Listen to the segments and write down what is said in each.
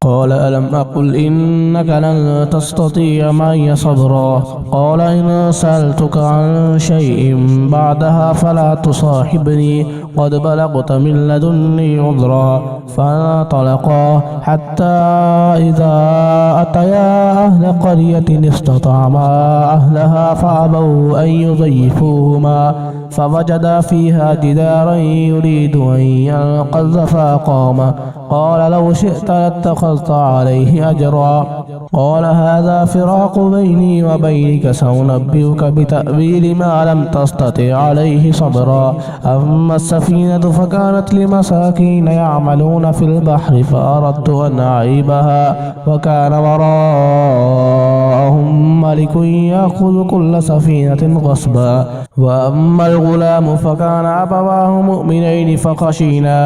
قال ألم أقل إنك لن تستطيع معي صبرا قال إن سألتك عن شيء بعدها فلا تصاحبني قد بلغت من لدني عذرا فانطلقا حتى إذا أتيا أهل قرية استطعما أهلها فأبوا أن يضيفوهما فوجدا فيها جدارا يريد أن ينقض فقام قال لو شئت لاتخذت عليه أجرا قال هذا فراق بيني وبينك سأنبئك بتأويل ما لم تستطع عليه صبرا أما السفينة فكانت لمساكين يعملون في البحر فأردت أن أعيبها وكان وراءهم ملك يأخذ كل سفينة غصبا وأما الغلام فكان أبواه مؤمنين فخشينا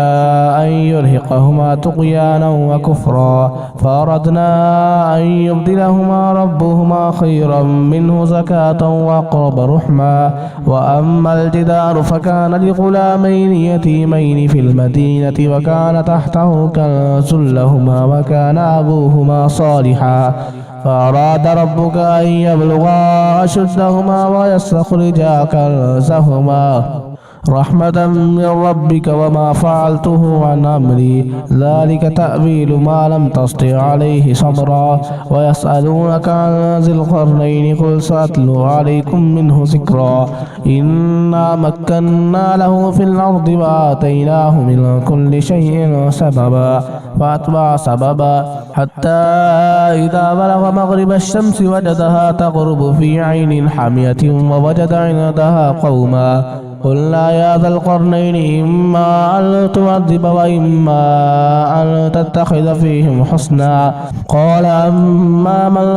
أن يرهقهما طغيانا وكفرا فأردنا أن يبدلهما ربهما خيرا منه زكاة وأقرب رحما وأما الجدار فكان لغلامين يتيمين في المدينة وكان تحته كنز لهما وكان أبوهما صالحا فأراد ربك أن يبلغا أشدهما ويستخرجا كنزهما رحمة من ربك وما فعلته عن أمري ذلك تأويل ما لم تستطع عليه صبرا ويسألونك عن ذي القرنين قل سأتلو عليكم منه ذكرا إنا مكنا له في الأرض وآتيناه من كل شيء سببا فأتبع سببا حتى إذا بلغ مغرب الشمس وجدها تغرب في عين حامية ووجد عندها قوما قلنا يا ذا القرنين إما أن تعذب وإما أن تتخذ فيهم حسنا قال أما من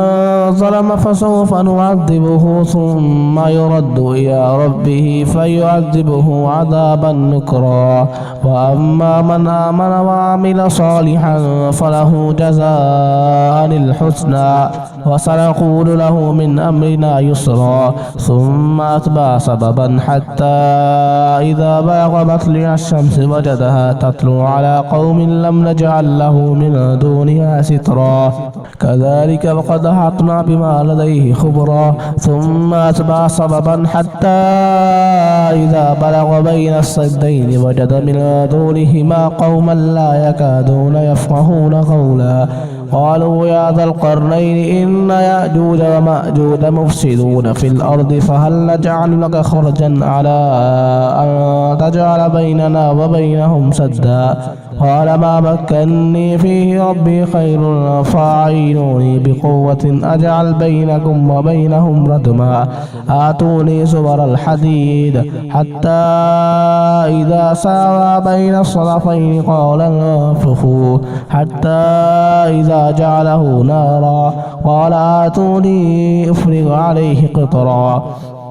ظلم فسوف نعذبه ثم يرد إلى ربه فيعذبه عذابا نكرا وأما من آمن وعمل صالحا فله جزاء الحسنى وسنقول له من أمرنا يسرا ثم أتبع سببا حتى إذا بلغ مطلع الشمس وجدها تطلع على قوم لم نجعل له من دونها سترا كذلك وقد أحطنا بما لديه خبرا ثم أتبع سببا حتى إذا بلغ بين السدين وجد من دونهما قوما لا يكادون يفقهون قولا قالوا يا ذا القرنين إن يأجوج ومأجوج مفسدون في الأرض فهل نجعل لك خرجا على أن تجعل بيننا وبينهم سدا قال ما مكني فيه ربي خير فاعينوني بقوة أجعل بينكم وبينهم ردما آتوني زبر الحديد حتى إذا ساوى بين الصدفين قال انفخوا حتى إذا جعله نارا قال آتوني أفرغ عليه قطرا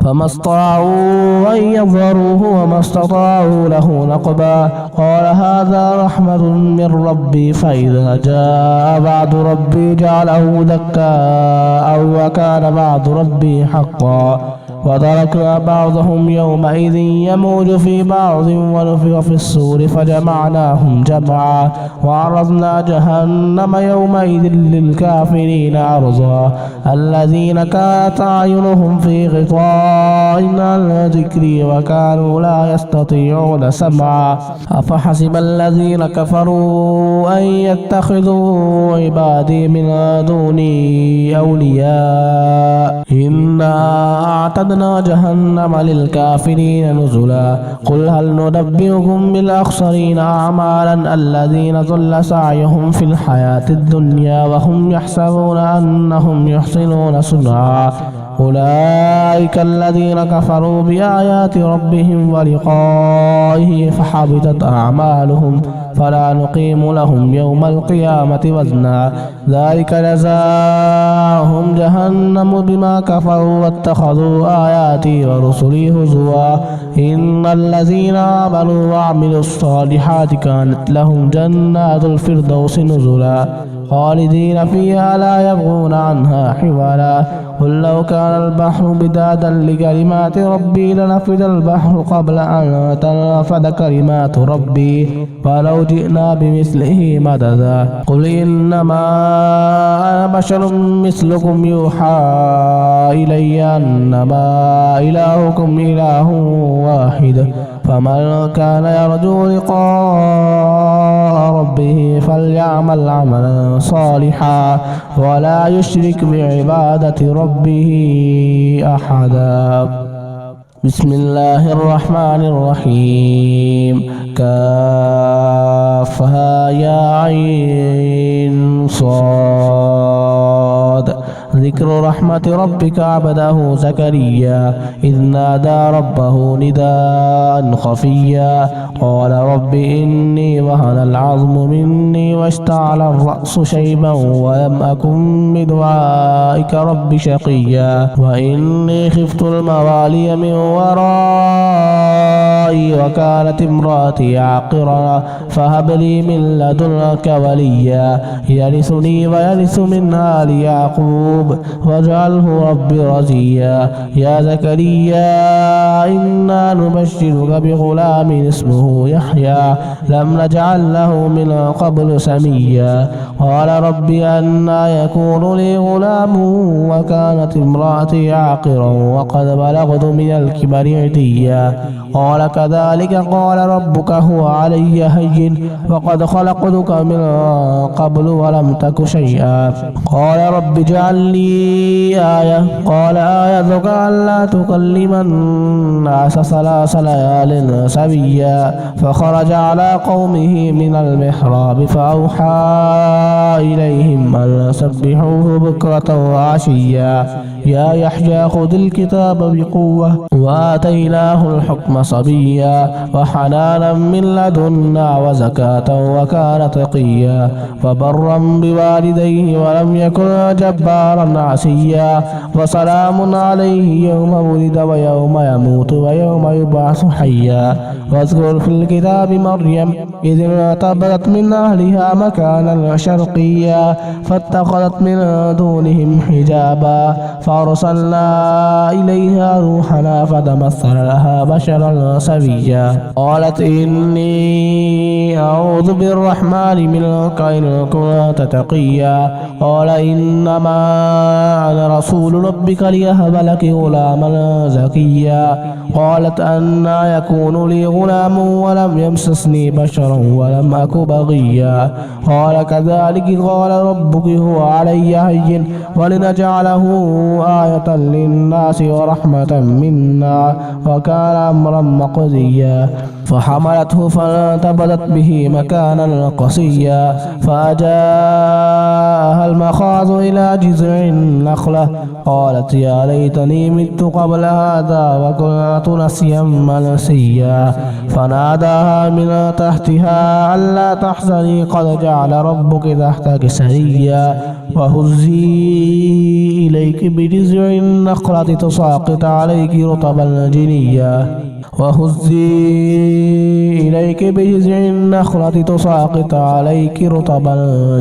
فما استطاعوا أن يظهروه وما استطاعوا له نقبا قال هذا رحمة من ربي فإذا جاء بعد ربي جعله دكاء وكان بعد ربي حقا وتركنا بعضهم يومئذ يموج في بعض ونفخ في الصور فجمعناهم جمعا وعرضنا جهنم يومئذ للكافرين عرضا الذين كانت أعينهم في غطاء عن ذكري وكانوا لا يستطيعون سمعا أفحسب الذين كفروا أن يتخذوا عبادي من دوني أولياء إنا أعتدنا جهنم للكافرين نزلا قل هل ننبئكم بالأخسرين أعمالا الذين ضل سعيهم في الحياة الدنيا وهم يحسبون أنهم يحسنون صنعا أولئك الذين كفروا بآيات ربهم ولقائه فحبطت أعمالهم فلا نقيم لهم يوم القيامة وزنا ذلك جزاؤهم جهنم بما كفروا واتخذوا آياتي ورسلي هزوا إن الذين آمنوا وعملوا الصالحات كانت لهم جنات الفردوس نزلا خالدين فيها لا يبغون عنها حولا قل لو كان البحر بدادا لكلمات ربي لنفد البحر قبل أن تنفد كلمات ربي ولو جئنا بمثله مددا قل إنما أنا بشر مثلكم يوحى إلي أنما إلهكم إله واحد فمن كان يرجو لقاء ربه فليعمل عملا صالحا ولا يشرك بعبادة ربه أحدا. بسم الله الرحمن الرحيم كافها يا عين صاد ذكر رحمة ربك عبده زكريا إذ نادى ربه نداء خفيا قال رب إني وهن العظم مني واشتعل الرأس شيبا ولم أكن بدعائك رب شقيا وإني خفت الموالي من ورائي وكانت امرأتي عاقرا فهب لي من لدنك وليا يرثني ويرث من آل يعقوب واجعله رب رضيا يا زكريا إنا نبشرك بغلام اسمه يحيى لم نجعل له من قبل سميا قال رب أنى يكون لي غلام وكانت امرأتي عاقرا وقد بلغت من الكبر عتيا قال كذلك قال ربك هو علي هين وقد خلقتك من قبل ولم تك شيئا قال رب اجعل لي آية قال آيتك ألا تكلم الناس 3 ليال سويا فخرج على قومه من المحراب فأوحى إليهم أن سبحوه بكرة وعشيا يا يحيى خذ الكتاب بقوة وآتيناه الحكم صبيا وحنانا من لدنا وزكاة وكان تقيا وبرا بوالديه ولم يكن جبارا عصيا وسلام عليه يوم ولد ويوم يموت ويوم يبعث حيا واذكر في الكتاب مريم إذ انتبذت من أهلها مكانا شرقيا فاتخذت من دونهم حجابا فأرسلنا إليها روحنا فتمثل لها بشرا سويا قالت إني أعوذ بالرحمن منك إن كنت تقيا قال إنما أنا رسول ربك ليهب لك غلاما زكيا قالت أنى يكون لي غلام ولم يمسسني بشر ولم أك بغيا قال كذلك قال ربك هو علي هين ولنجعله آية للناس ورحمة منا وكان أمرا مقضيا فحملته فانتبذت به مكانا قصيا فأجاءها المخاض إلى جذع النخلة قالت يا ليتني مت قبل هذا وكنت نسيا منسيا فناداها من تحتها ألا تحزني قد جعل ربك تحتك سريا وهزي إليك بجذع النخلة تساقط عليك رطبا جنيا وهزي إليك بجذع النخلة تساقط عليك رطبا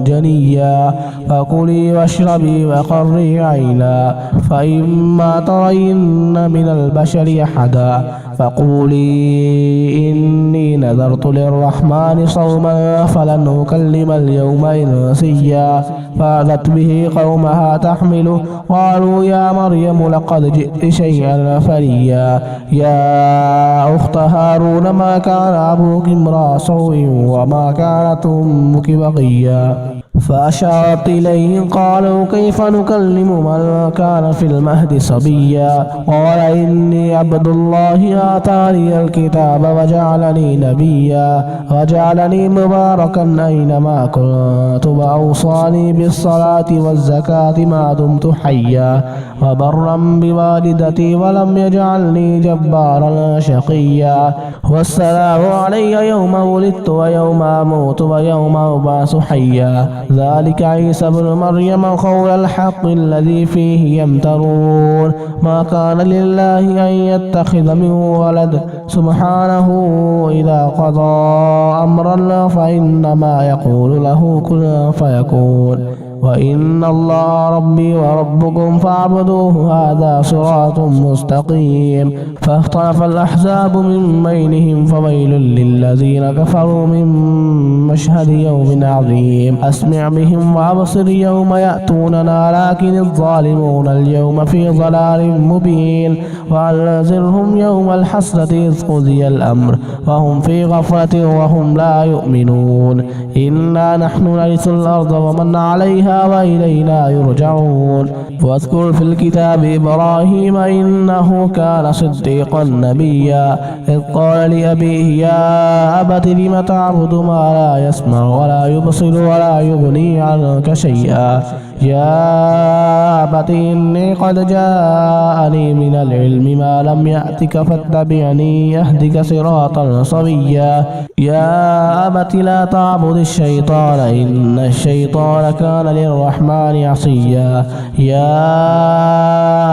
جنيا فكلي واشربي وقري عينا فإما ترين من البشر أحدا فقولي إني نذرت للرحمن صوما فلن أكلم اليوم إنسيا فأتت به قومها تحمله قالوا يا مريم لقد جئت شيئا فريا يا أخت هارون ما كان أبوك امرأ سوء وما كانت أمك بغيا فأشارت إليه قالوا كيف نكلم من كان في المهد صبيا قال إني عبد الله آتاني الكتاب وجعلني نبيا وجعلني مباركا أينما كنت وأوصاني بالصلاة والزكاة ما دمت حيا وبرا بوالدتي ولم يجعلني جبارا شقيا والسلام علي يوم ولدت ويوم أموت ويوم أبعث حيا ذلك عيسى ابن مريم قول الحق الذي فيه يمترون ما كان لله أن يتخذ من ولد سبحانه إذا قضى أمرا فإنما يقول له كن فيكون وإن الله ربي وربكم فاعبدوه هذا صراط مستقيم فاختلف الأحزاب من بينهم فويل للذين كفروا من مشهد يوم عظيم أسمع بهم وأبصر يوم يأتوننا لكن الظالمون اليوم في ضلال مبين وأنذرهم يوم الحسرة إذ قضي الأمر وهم في غفلة وهم لا يؤمنون إنا نحن نرث الأرض ومن عليها وإلينا يرجعون واذكر في الكتاب إبراهيم إنه كان صديقا نبيا إذ قال لأبيه يا أبت لم تعبد ما لا يسمع ولا يبصر ولا يغني عنك شيئا يا أبت إني قد جاءني من العلم ما لم يأتك فاتبعني أهدك صراطا سويا يا أبت لا تعبد الشيطان إن الشيطان كان للرحمن عصيا يا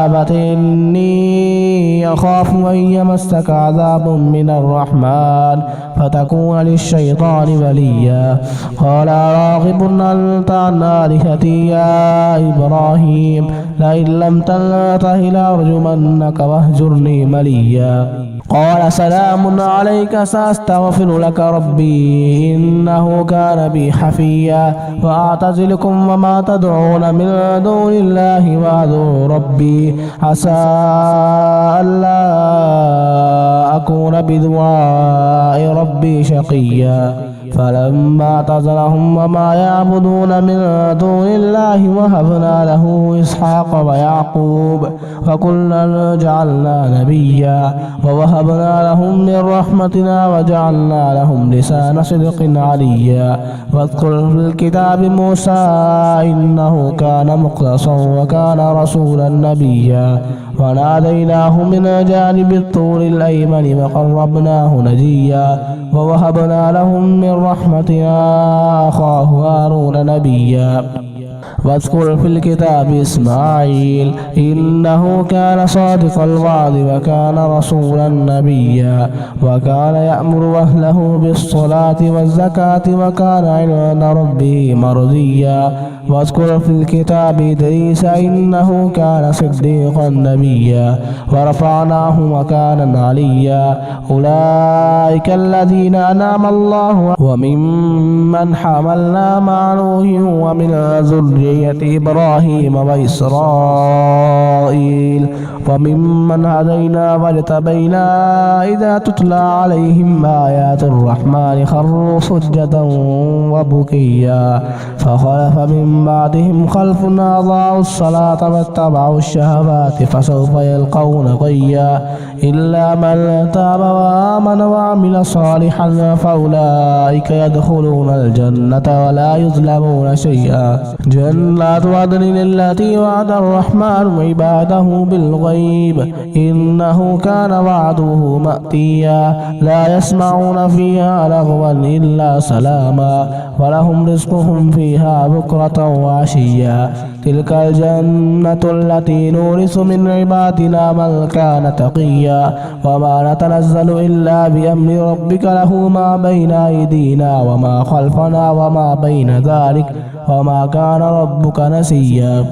أبت إني أخاف أن يمسك عذاب من الرحمن فتكون للشيطان وليا قال راغب أنت عن آلهتي يا إبراهيم لئن لم تنته لأرجمنك واهجرني مليا قال سلام عليك سأستغفر لك ربي إنه كان بي حفيا وأعتزلكم وما تدعون من دون الله وأدعو ربي عسى ألا أكون بدعاء ربي شقيا فلما اعتزلهم وما يعبدون من دون الله وهبنا له إسحاق ويعقوب وكلا جعلنا نبيا ووهبنا لهم من رحمتنا وجعلنا لهم لسان صدق عليا واذكر في الكتاب موسى إنه كان مخلصا وكان رسولا نبيا وناديناه من جانب الطور الأيمن وقربناه نجيا ووهبنا لهم من رحمتنا أخاه هارون نبيا واذكر في الكتاب إسماعيل إنه كان صادق الوعد وكان رسولا نبيا وكان يأمر أهله بالصلاة والزكاة وكان عند ربه مرضيا واذكر في الكتاب إدريس إنه كان صديقا نبيا ورفعناه مكانا عليا أولئك الذين أنعم الله وممن حملنا مع نوح ومن ذرية إبراهيم وإسرائيل وممن هدينا واجتبينا إذا تتلى عليهم آيات الرحمن خروا سجدا وبكيا فخلف من بعدهم خلف أضاعوا الصلاة واتبعوا الشهوات فسوف يلقون غيا إلا من تاب وآمن وعمل صالحا فأولئك يدخلون الجنة ولا يظلمون شيئا جنات عدن التي وعد الرحمن عباده بالغيب إنه كان وعده مأتيا لا يسمعون فيها لغوا إلا سلاما ولهم رزقهم فيها بكرة وعشيا تلك الجنة التي نورث من عبادنا من كان تقيا وما نتنزل إلا بأمر ربك له ما بين أيدينا وما خلفنا وما بين ذلك وما كان ربك نسيا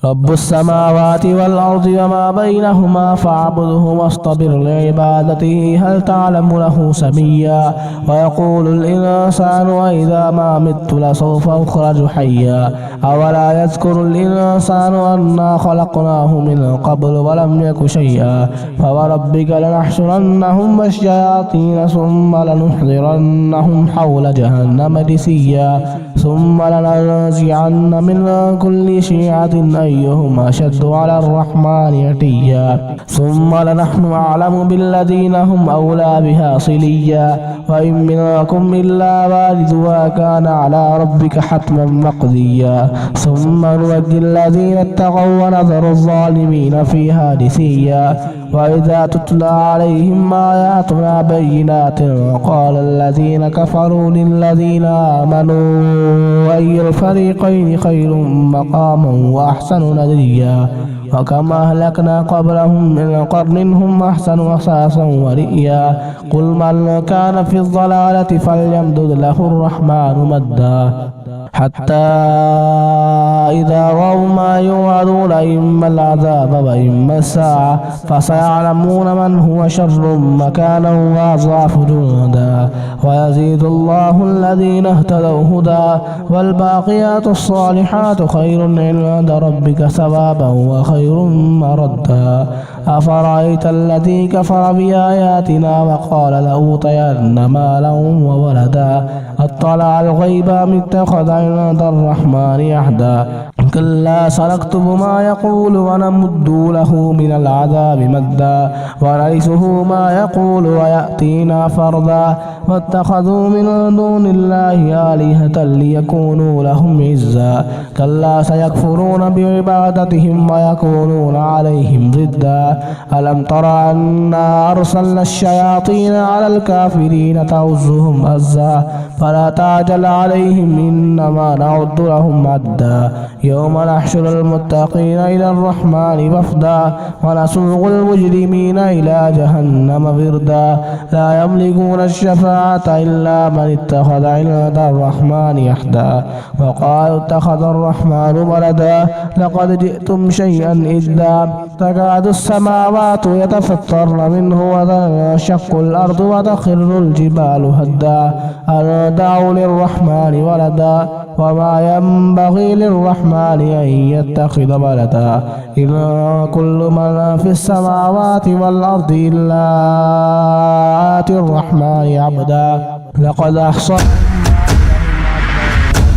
رب السماوات والأرض وما بينهما فاعبده واصطبر لعبادته هل تعلم له سميا ويقول الإنسان وإذا ما مت لسوف أخرج حيا أولا يذكر الإنسان أنا خلقناه من قبل ولم يك شيئا فوربك لنحشرنهم والشياطين ثم لنحضرنهم حول جهنم جثيا ثم لننزعن من كل شيعة أيهم أشد على الرحمن عتيا ثم لنحن أعلم بالذين هم أولى بها صليا وإن منكم إلا واردها كان على ربك حتما مقضيا ثم ننجي الذين اتقوا ونذر الظالمين فيها جثيا وإذا تتلى عليهم آياتنا بينات قال الذين كفروا للذين آمنوا أي الفريقين خير مقاما وأحسن نديا وكما أهلكنا قبلهم من قرن هم أحسن أساسا ورئيا قل من كان في الضلالة فليمدد له الرحمن مدا حتى إذا رأوا ما يوعدون إما العذاب وإما الساعة فسيعلمون من هو شر مكانا وأضعف جندا ويزيد الله الذين اهتدوا هدى والباقيات الصالحات خير عند ربك ثوابا وخير مردا أفرأيت الذي كفر بآياتنا وقال لأوتين مالا وولدا اطلع الغيب أم اتخذ عند الرحمن عهدا كلا سنكتب ما يقول ونمد له من العذاب مدا ونرثه ما يقول ويأتينا فردا واتخذوا من دون الله آلهة ليكونوا لهم عزا كلا سيكفرون بعبادتهم ويكونون عليهم ضدا ألم تر أنا أرسلنا الشياطين على الكافرين تعزهم أزا فلا تعجل عليهم إنما نعد لهم عدا يوم نحشر المتقين إلى الرحمن وفدا ونسوق المجرمين إلى جهنم وردا لا يملكون الشفاعة إلا من اتخذ عند الرحمن عهدا وقالوا اتخذ الرحمن ولدا لقد جئتم شيئا إدا تكاد السماوات يتفطرن منه وتنشق الأرض وتخر الجبال هدا أن دعوا للرحمن ولدا وما ينبغي للرحمن أن يتخذ ولدا إن كل من في السماوات والأرض إلا آتي الرحمن عبدا لقد أحصاهم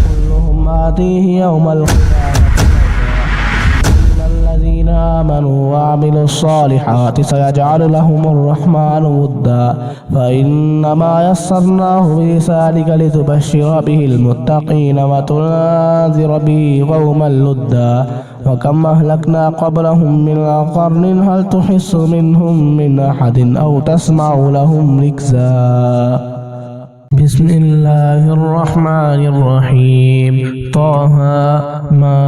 كلهم آتيه يوم القيامة الذين آمنوا وعملوا الصالحات سيجعل لهم الرحمن ودا فإنما يسرناه بلسانك لتبشر به المتقين وتنذر به قوما لدا وكم أهلكنا قبلهم من قرن هل تحس منهم من أحد أو تسمع لهم ركزا بسم الله الرحمن الرحيم طه ما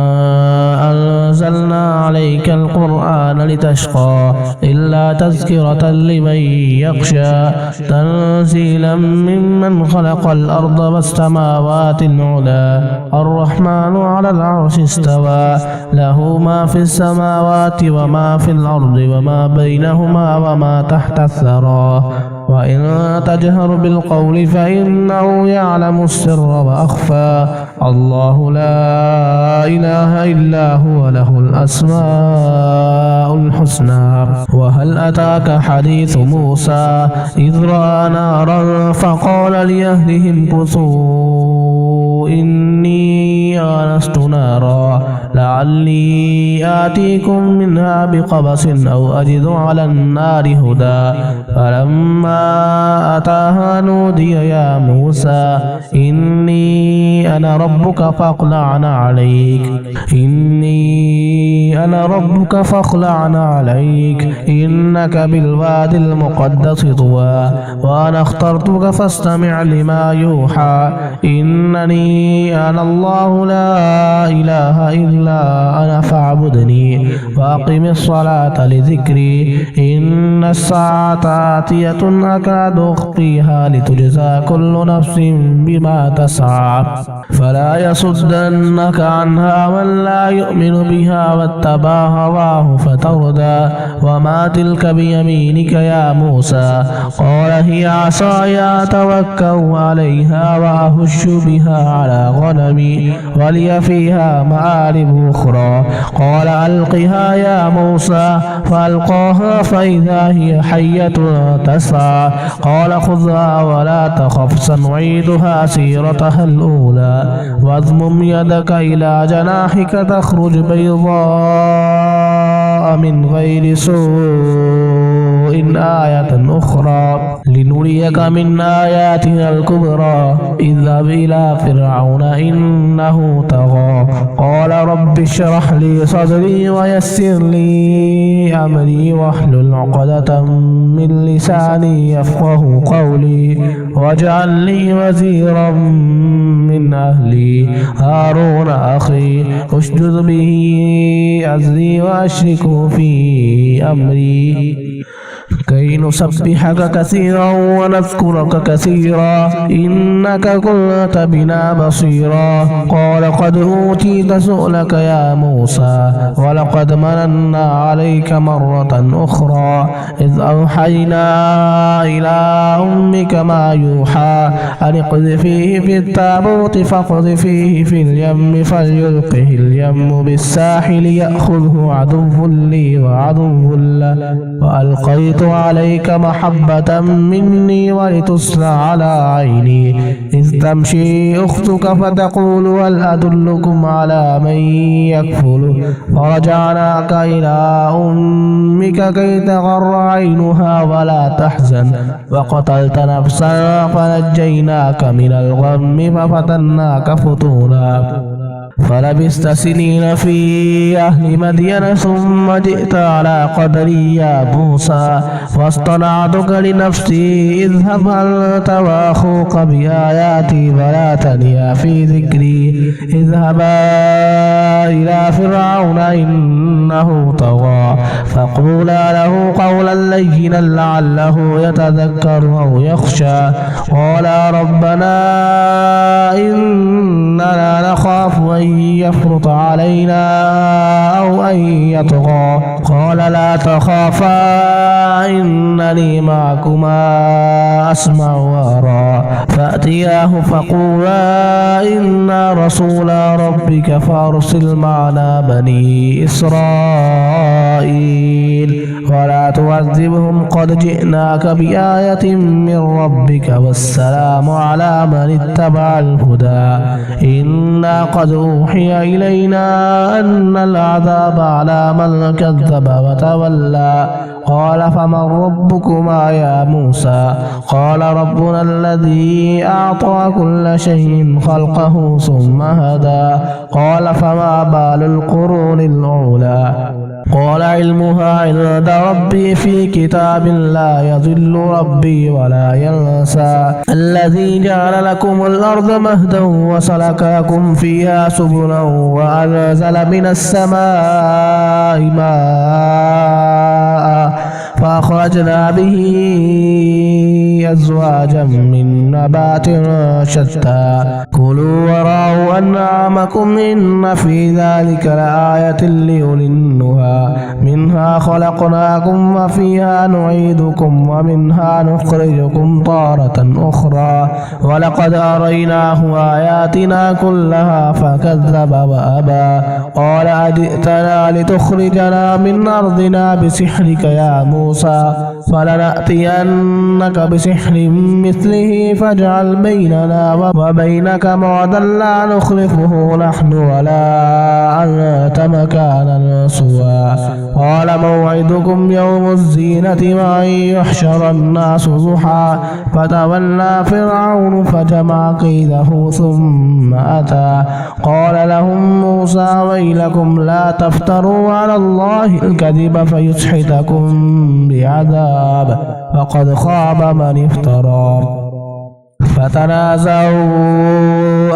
أنزلنا عليك القرآن لتشقى إلا تذكرة لمن يخشى تنزيلا ممن خلق الأرض والسماوات العلى الرحمن على العرش استوى له ما في السماوات وما في الأرض وما بينهما وما تحت الثرى وإن تجهر بالقول فإنه يعلم السر وأخفى الله لا إله إلا هو له الأسماء الحسنى وهل أتاك حديث موسى إذ رأى نارا فقال لأهلهم كثوا إني آنست نارا لعلي آتيكم منها بقبس أو أجد على النار هدى فلما أتاها نودي يا موسى إني أنا ربك فاخلعنا عليك إنك بالوادي المقدس طوى وأنا اخترتك فاستمع لما يوحى إنني أنا الله لا إله إلا أنا فاعبدني وأقم الصلاة لذكري إن الساعة آتية أكاد أخفيها لتجزى كل نفس بما تسعى فلا يصدنك عنها من لا يؤمن بها واتبع هواه فتردى وما تلك بيمينك يا موسى قال هي عصاي أتوكأ عليها وأهش بها على غنمي ولي فيها مآرب أخرى قال ألقها يا موسى فألقاها فإذا هي حية تسعى قال خذها ولا تخف سنعيدها سيرتها الأولى واضمم يدك إلى جناحك تخرج بيضاء من غير سوء آية أخرى لنريك من آياتنا الكبرى اذهب إلى فرعون إنه طغى قال رب رب اشرح لي صدري ويسر لي أمري واحلل عقدة من لساني يفقه قولي واجعل لي وزيرا من أهلي هارون أخي اشدد به أزري وأشركه في أمري كي نسبحك كثيرا ونذكرك كثيرا إنك كنت بنا بصيرا قال قد أوتيت سؤلك يا موسى ولقد مننا عليك مرة أخرى إذ أوحينا إلى أمك ما يوحى أن اقذفيه في التابوت فاقذفيه في اليم فليلقه اليم بالساحل يأخذه عدو لي وعدو له وألقيت عليك محبة مني ولتصنع على عيني إذ تمشي أختك فتقول هل أدلكم على من يكفله فرجعناك إلى أمك كي تغر عينها ولا تحزن وقتلت نفسا فنجيناك من الغم ففتناك فتونا فلبثت سنين في أهل مدين ثم جئت على قدري يا موسى واصطنعتك لنفسي اذهب أنت وأخوك بآياتي ولا تنيا في ذكري اذهبا إلى فرعون إنه طغى فقولا له قولا لينا لعله يتذكر أو يخشى قالا ربنا إننا نخاف أن يفرط علينا أو أن يطغى قال لا تخافا إنني معكما أسمع وأرى فأتياه فقولا إنا رسولا ربك فأرسل معنا بني إسرائيل ولا تعذبهم قد جئناك بآية من ربك والسلام على من اتبع الهدى إنا قد أوحي إلينا أن العذاب على من كذب وتولى قال فمن ربكما يا موسى قال ربنا الذي أعطى كل شيء خلقه ثم هدى قال فما بال القرون الأولى قال علمها عند ربي في كتاب لا يضل ربي ولا ينسى الذي جعل لكم الأرض مهدا وسلك لكم فيها سبلا وأنزل من السماء ماء فأخرجنا به أزواجا من نبات شتى كلوا ورعوا أنعامكم إن في ذلك لآية لأولي النهى منها خلقناكم وفيها نعيدكم ومنها نخرجكم تارة أخرى ولقد أريناه آياتنا كلها فكذب وأبى قال أجئتنا لتخرجنا من أرضنا بسحرك يا موسى فلنأتينك بسحر مثله فاجعل بيننا وبينك موعدا لا نخلفه نحن ولا أنت مكانا سوى قال موعدكم يوم الزينة وأن يحشر الناس ضحى فتولى فرعون فجمع كيده ثم أتى قال لهم موسى ويلكم لا تفتروا على الله الكذب فيسحتكم بعذاب فقد خاب من افترى فتنازعوا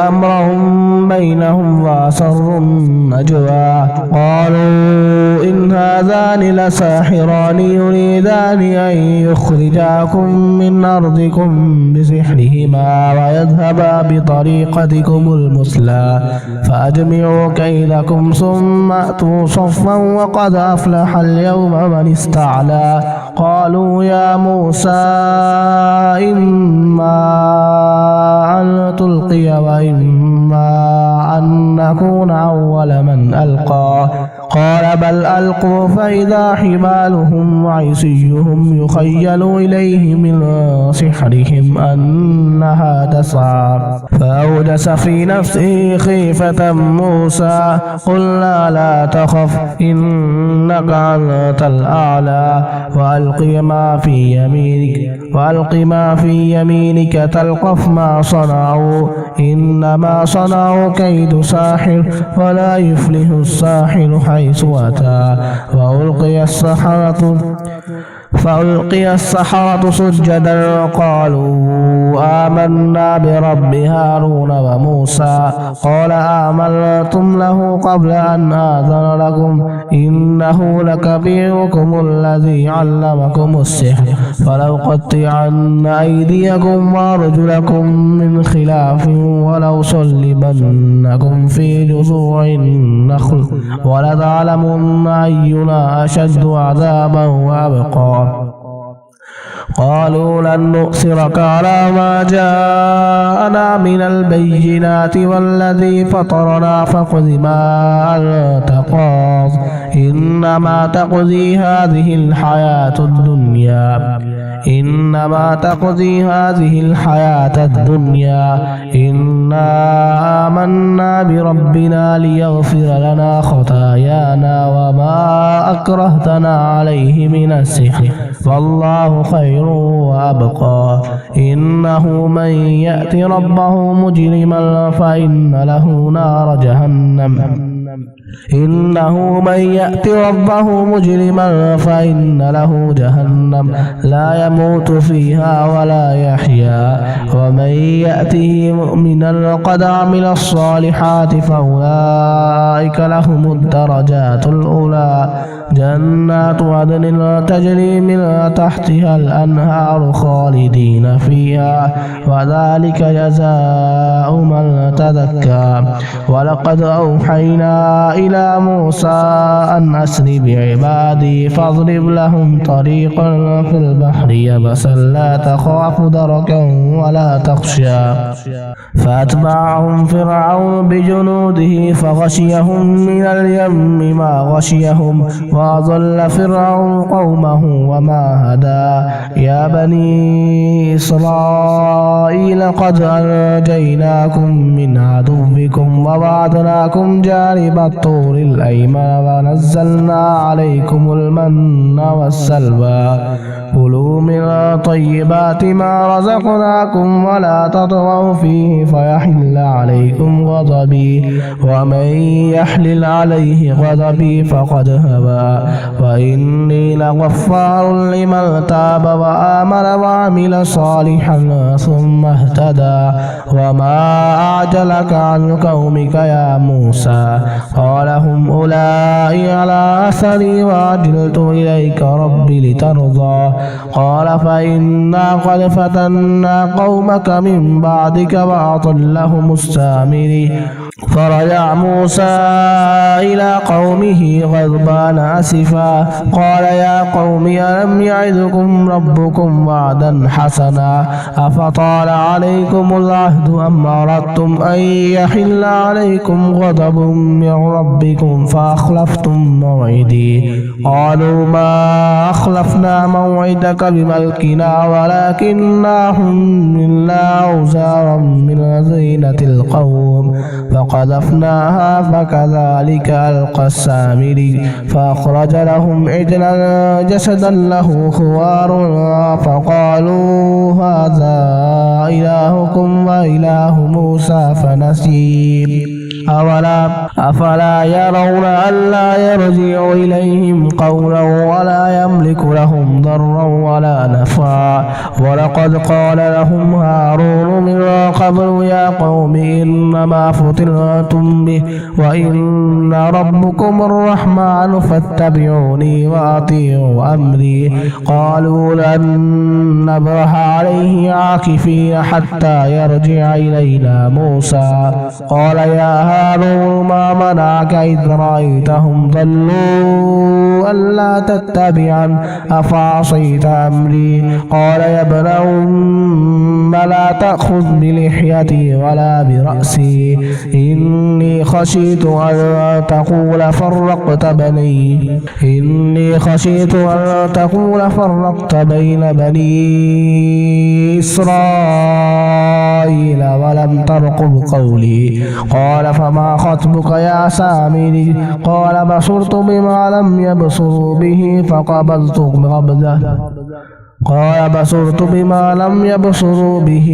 أمرهم بينهم وأسروا النجوى قالوا إن هذان لساحران يريدان أن يخرجاكم من أرضكم بسحرهما ويذهبا بطريقتكم المثلى فأجمعوا كيدكم ثم أتوا صفا وقد أفلح اليوم من استعلى قالوا يا موسى إما أن تلقي وإما أن نكون أول من ألقى قال بل ألقوا فإذا حبالهم وعصيهم يخيل إليه من سحرهم أنها تسعى فأوجس في نفسه خيفة موسى قلنا لا تخف إنك أنت الأعلى وألق ما في يمينك تلقف ما صنعوا إنما صنعوا كيد كيد ساحر ولا يفلح الساحر حيث أتى. فألقي السحرة سجدا قالوا آمنا برب هارون وموسى. قال آمنتم له قبل أن آذن لكم إنه لكبيركم الذي علمكم السحر فلأقطعن أيديكم وأرجلكم من خلاف ولأصلبنكم في جذوع النخل ولتعلمن أينا أشد عذابا وأبقى. قالوا لن نؤثرك على ما جاءنا من البينات والذي فطرنا فخذ ما أنت قاض إنما تقضي هذه الحياة الدنيا إنا آمنا بربنا ليغفر لنا خطايانا وما أكرهتنا عليه من السحر والله خير وأبقى. إنه من يأت ربه مجرما فإن له نار جهنم لا يموت فيها ولا يحيا. ومن يأته مؤمنا قد عمل الصالحات فأولئك لهم الدرجات الأولى جنات عدن تجري من تحتها الأنهار خالدين فيها وذلك جزاء من تزكى. ولقد أوحينا إلى موسى أن أسر بعبادي فاضرب لهم طريقا في البحر يبسا لا تخاف دركا ولا تخشى. فأتبعهم فرعون بجنوده فغشيهم من اليم ما غشيهم وأضل فرعون قومه وما هدى. يا بني إسرائيل قد أنجيناكم من عدوكم ووعدناكم جانب الطور الأيمن ونزلنا عليكم المن والسلوى. كلوا من طيبات ما رزقناكم ولا تطغوا فيه فيحل عليكم غضبي ومن يحلل عليه غضبي فقد هوى. وإني لغفار لمن تاب وآمن وعمل صالحا ثم اهتدى. وما أعجلك عن قومك يا موسى؟ قال هم أولئك على أثري وعجلت إليك ربي لترضى. قال فإنا قد فتنا قومك من بعدك وأضلهم السامري. فرجع موسى إلى قومه غضبان أسفا قال يا قوم ألم يعدكم ربكم وعدا حسنا أفطال عليكم العهد أم أردتم أن يحل عليكم غضب من ربكم فأخلفتم موعدي. قالوا ما أخلفنا موعدك بملكنا ولكننا حملنا أوزارا من زينة القوم فقذفناها فكذلك ألقى السامري. فأخرج لهم عجلا جسدا له خوار فقالوا هذا إلهكم وإله موسى فنسي. أفلا يرون ألا يرجع إليهم قولا ولا يملك لهم ضرا ولا نفعا. ولقد قال لهم هارون من قبل يا قوم إنما فتنتم به وإن ربكم الرحمن فاتبعوني وأطيعوا أمري. قالوا لن نبرح عليه عاكفين حتى يرجع إلينا موسى. قال يا هارون ما منعك إذ رأيتهم ضلوا ألا تتبعن أفعصيت أمري. قال يا ابن أم لا تأخذ بلحيتي ولا برأسي إني خشيت أن تقول فرقت بين بني إسرائيل ولم ترقب قولي. قال فما خطبك يا سامري؟ قال بصرت بما لم يبصروا به فقبضت قبضة قال بصرت بما لم يبصروا به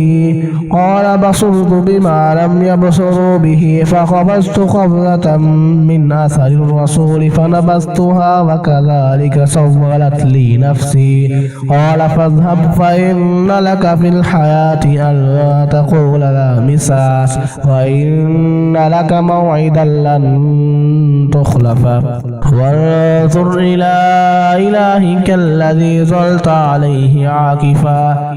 قال بصرت بما لم يبصروا به فقبضت قبضة من أثر الرسول فنبذتها وكذلك سولت لي نفسي قال فاذهب فإن لك في الحياة ألا تقول لا مساس وإن لك موعدا لن تخلفه وانظر إلى إلهك الذي ظلت عليه عاكفا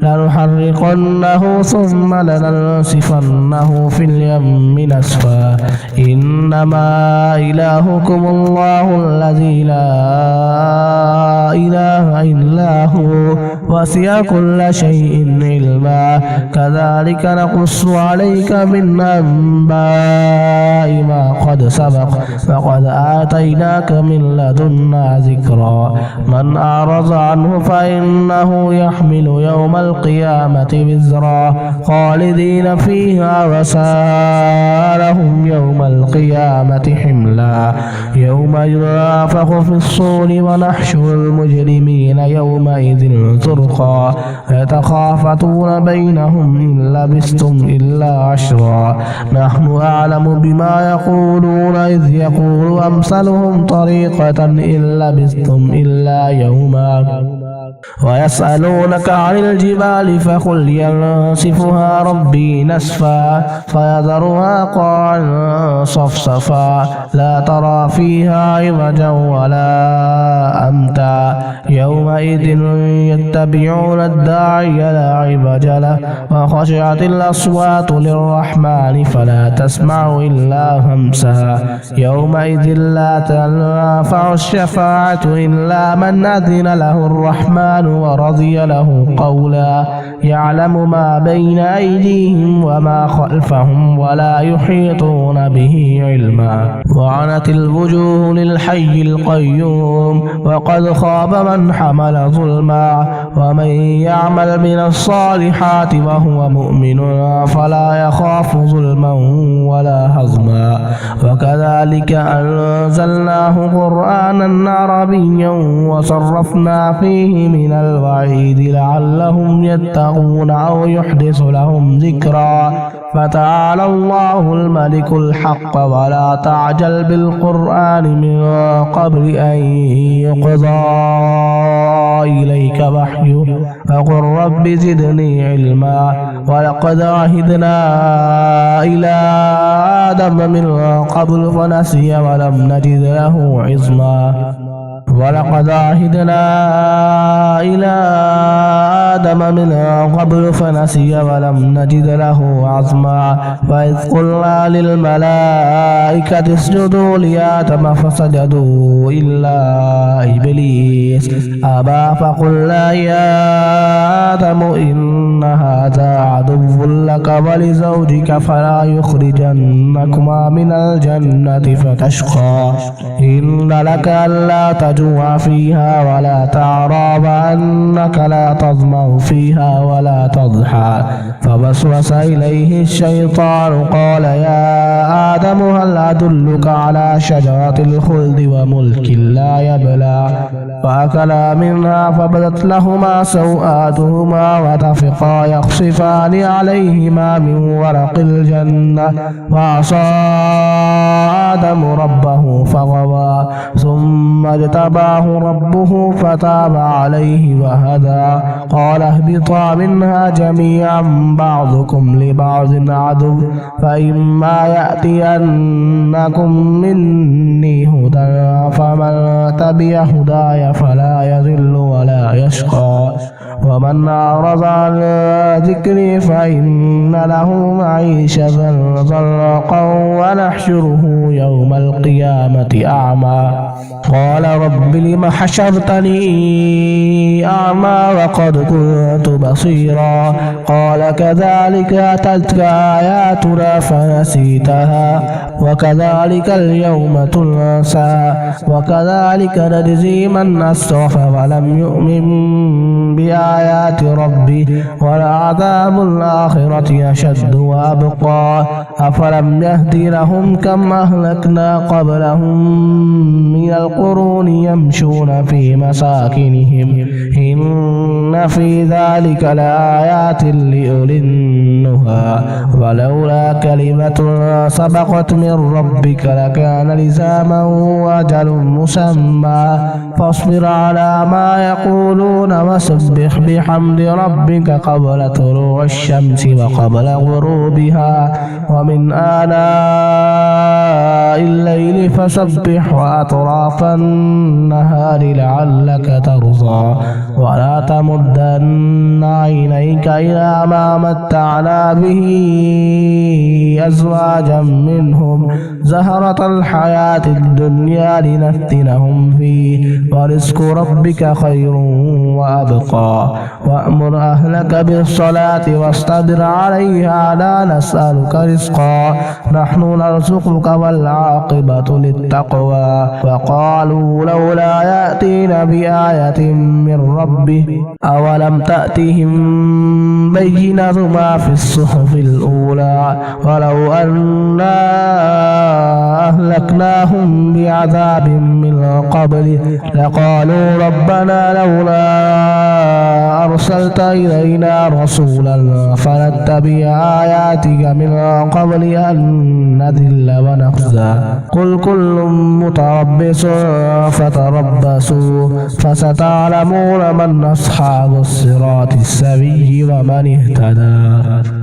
لنحرقنه ثم لننسفنه في اليم نسفا إنما إلهكم الله الذي لا إله إلا هو وسع كل شيء علما كذلك نقص عليك من أنباء ما قد سبق فقد آتيناك من لدنا ذكرا من أعرض عنه فإنه يحمل يوم القيامة وزرا خالدين فيها وسارهم يوم القيامة حملا يوم ينفخ في الصور ونحشر المجرمين يومئذ زرقا يتخافتون بينهم إن لبثتم إلا عشرا نحن أعلم بما يقولون إذ يقول أمثلهم طريقة إن لبثتم إلا يوما ويسألونك عن الجبال فقل ينسفها ربي نسفا فيذرها قاعا صفصفا لا ترى فيها عوجا ولا أمتا يومئذ يتبعون الداعي لا عوج له وخشعت الأصوات للرحمن فلا تسمع إلا همسا يومئذ لا تنفع الشفاعة إلا من أذن له الرحمن ورضي له قولا يعلم ما بين أيديهم وما خلفهم ولا يحيطون به علما وعنت الوجوه للحي القيوم وقد خاب من حمل ظلما ومن يعمل من الصالحات وهو مؤمن فلا يخاف ظلما ولا هضما وكذلك أنزلناه قرآنا عربيا وصرفنا فيه من الوعيد لعلهم يتقون أو يحدث لهم ذكرا فتعالى الله الملك الحق ولا تعجل بالقرآن من قبل أن يقضى إليك وحيه فقل رب زدني علما ولقد عهدنا إلى آدم من قبل فنسي ولم نجد له عزما ولقد عهدنا إلى آدم من قبل فنسي ولم نجد له عزما وإذ قلنا للملائكة اسجدوا لآدم فسجدوا إلا إبليس أبى فقلنا يا آدم إن هذا عدو لك ولزوجك فلا يخرجنكما من الجنة فتشقى إن لك ألا تجوع فيها ولا تعرى وأنك لا تظمأ فيها ولا تضحى فوسوس إليه الشيطان قال يا آدم هل أدلك على شجرة الخلد وملك لا يبلى فأكلا منها فبدت لهما سوآتهما وطفقا يخصفان عليهما من ورق الجنة وعصى آدم ربه فغوى ثم اجتباه ربه فتاب عليه وهدى قال اهبطا منها جميعا بعضكم لبعض عدو فإما يأتينكم مني هدى فمن تبع هداي فلا يضل ولا يشقى ومن أعرض عن ذكري فإن له معيشة ضنكا ونحشره يوم القيامة أعمى قال رب لم حشرتني أعمى وقد كنت بصيرا قال كذلك أتتك آياتنا فنسيتها وكذلك اليوم تنسى وكذلك نجزي من أسرف ولم يؤمن بآيات ربه ولعذاب الآخرة أشد وأبقى أفلم يهد لهم كم أهلكنا قبلهم من من القرون يمشون في مساكنهم إن في ذلك لآيات لأولي النهى ولولا كلمة سبقت من ربك لكان لزاما وأجل مسمى فاصبر على ما يقولون وسبح بحمد ربك قبل طلوع الشمس وقبل غروبها ومن آناء الليل فسبح وأطراف النهار لعلك ترضى ولا تمدن عينيك إلى ما متعنا به أزواجا منهم زهرة الحياة الدنيا لنفتنهم فيه ورزق ربك خير وأبقى وأمر أهلك بالصلاة واصطبر عليها لا نسألك رزقا نحن نرزقك والعاقبة للتقوى وقالوا لولا يأتين بآية من ربه أولم تأتهم بينة ما في الصحف الأولى ولو أنا أهلكناهم بعذاب من قبله لقالوا ربنا لولا أرسلت إلينا رسولا فنتبع آياتك من قبل أن نذل ونخزى قل كل متربص فتربصوا فستعلمون من أصحاب الصراط السوي ومن اهتدى